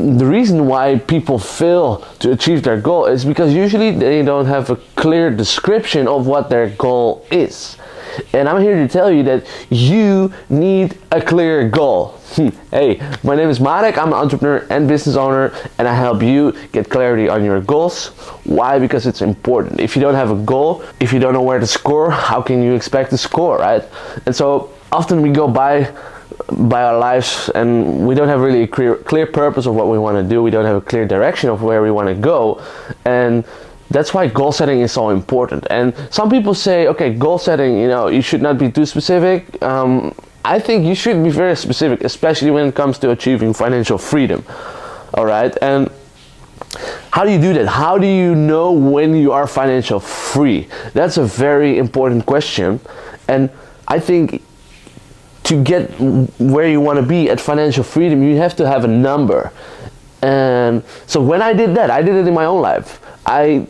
the reason why people fail to achieve their goal is because usually they don't have a clear description of what their goal is. And I'm here to tell you that you need a clear goal. Hey, my name is Marek. I'm an entrepreneur and business owner, and I help you get clarity on your goals. Why? Because it's important. If you don't have a goal, if you don't know where to score, how can you expect to score, right? And so often we go by our lives and we don't have really a clear purpose of what we want to do. We don't have a clear direction of where we want to go, and that's why goal setting is so important. And some people say, okay, goal setting, you should not be too specific. I think you should be very specific, especially when it comes to achieving financial freedom. All right, and how do you do that? How do you know when you are financial free? That's a very important question, and I think to get where you want to be at financial freedom, you have to have a number. And so when I did that, I did it in my own life. I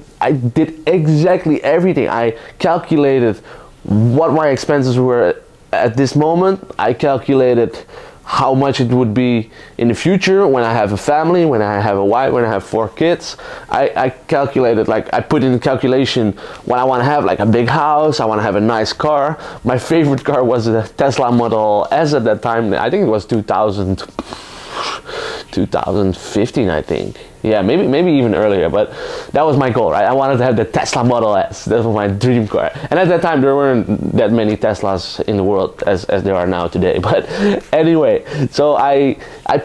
did exactly everything. I calculated what my expenses were at this moment. I calculated how much it would be in the future when I have a family, when I have a wife, when I have 4 kids. I calculated, I put in calculation what I want to have, like a big house, I want to have a nice car. My favorite car was a Tesla Model S at that time. I think it was 2015, I think. Yeah, maybe even earlier, but that was my goal, right? I wanted to have the Tesla Model S. That was my dream car. And at that time, there weren't that many Teslas in the world as there are now today. But anyway, so I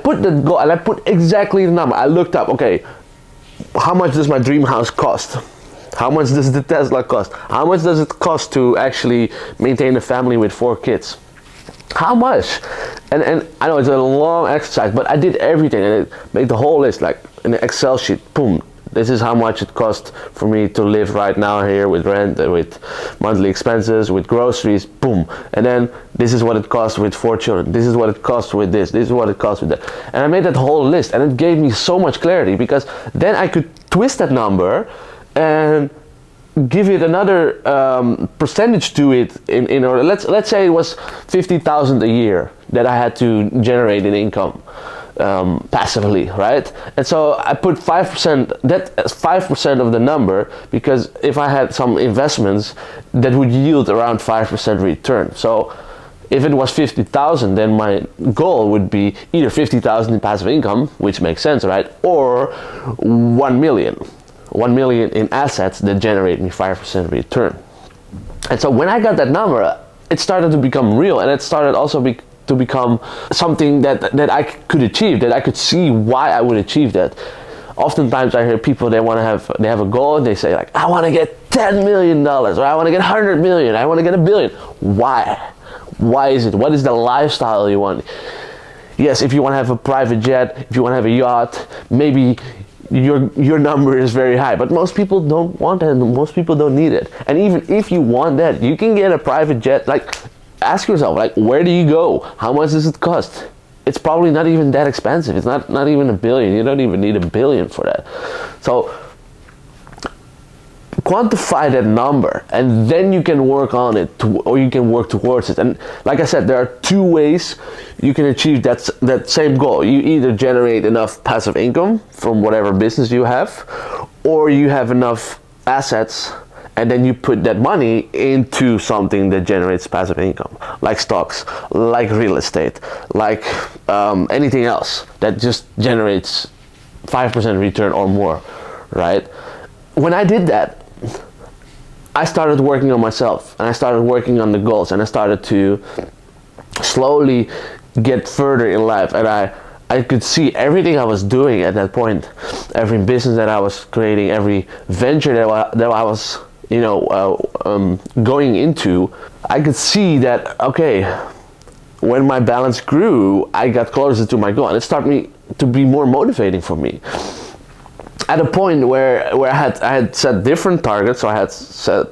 put the goal, and I put exactly the number. I looked up, okay, how much does my dream house cost? How much does the Tesla cost? How much does it cost to actually maintain a family with 4 kids? How much? And I know it's a long exercise, but I did everything, and it made the whole list, like in an Excel sheet. Boom, this is how much it cost for me to live right now here, with rent, with monthly expenses, with groceries. Boom. And then this is what it costs with 4 children. This is what it costs with this is what it costs with that. And I made that whole list, and it gave me so much clarity, because then I could twist that number and give it another percentage to it in order. Let's say it was 50,000 a year that I had to generate in income passively, right? And so I put 5%, that 5% of the number, because if I had some investments that would yield around 5% return. So if it was 50,000, then my goal would be either 50,000 in passive income, which makes sense, right? Or 1 million. 1 million in assets that generate me 5% return. And so when I got that number, it started to become real, and it started also to become something that I could achieve, that I could see why I would achieve that. Oftentimes I hear people, they have a goal, and they say, like, I want to get $10 million, or I want to get 100 million, I want to get $1 billion. Why? Why is it? What is the lifestyle you want? Yes, if you want to have a private jet, if you want to have a yacht, maybe your number is very high, but most people don't want that, and most people don't need it. And even if you want that, you can get a private jet. Like, ask yourself, like, where do you go? How much does it cost? It's probably not even that expensive. It's not even $1 billion. You don't even need $1 billion for that. So quantify that number, and then you can work on it, or you can work towards it. And like I said, there are 2 ways you can achieve that same goal. You either generate enough passive income from whatever business you have, or you have enough assets, and then you put that money into something that generates passive income, like stocks, like real estate, like anything else that just generates 5% return or more, right? When I did that, I started working on myself, and I started working on the goals, and I started to slowly get further in life, and I could see everything I was doing at that point, every business that I was creating, every venture that I was going into. I could see that, okay, when my balance grew, I got closer to my goal, and it started to be more motivating for me. At a point where I had set different targets. So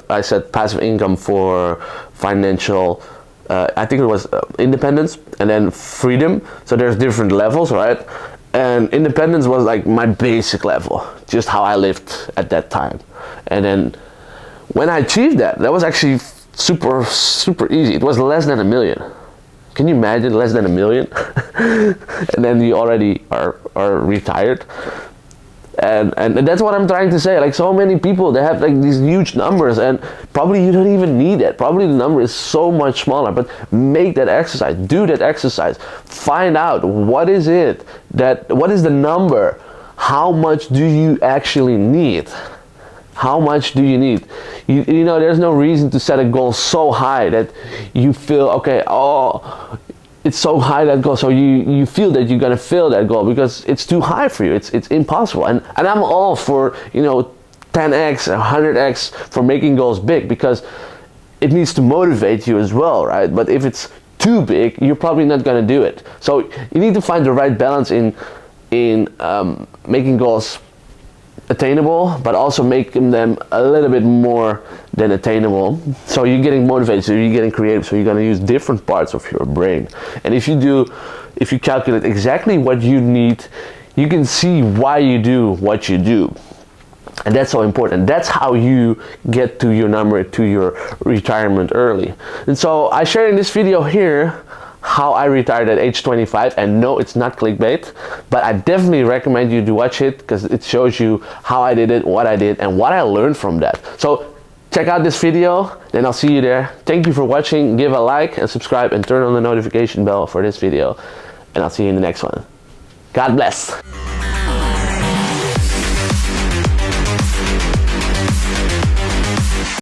I set passive income for financial, I think it was independence, and then freedom. So there's different levels, right? And independence was like my basic level, just how I lived at that time. And then when I achieved that was actually super easy. It was less than $1 million. Can you imagine less than 1 million? And then you already are retired. And that's what I'm trying to say. Like, so many people, they have like these huge numbers, and probably you don't even need it. Probably the number is so much smaller. But make that exercise, do that exercise, find out what is it, what is the number, how much do you actually need. How much do you need? You know, there's no reason to set a goal so high that you feel, okay, oh, it's so high, that goal, so you feel that you're gonna fail that goal because it's too high for you. It's impossible. And I'm all for, you know, 10x, 100x for making goals big, because it needs to motivate you as well, right? But if it's too big, you're probably not gonna do it. So you need to find the right balance in making goals attainable, but also making them a little bit more than attainable. So you're getting motivated, so you're getting creative, so you're going to use different parts of your brain. And if you calculate exactly what you need, you can see why you do what you do. And that's so important. That's how you get to your number, to your retirement early. And so I share in this video here how I retired at age 25, and no, it's not clickbait, but I definitely recommend you to watch it because it shows you how I did it, what I did, and what I learned from that. So check out this video, then I'll see you there. Thank you for watching. Give a like and subscribe and turn on the notification bell for this video, and I'll see you in the next one. God bless.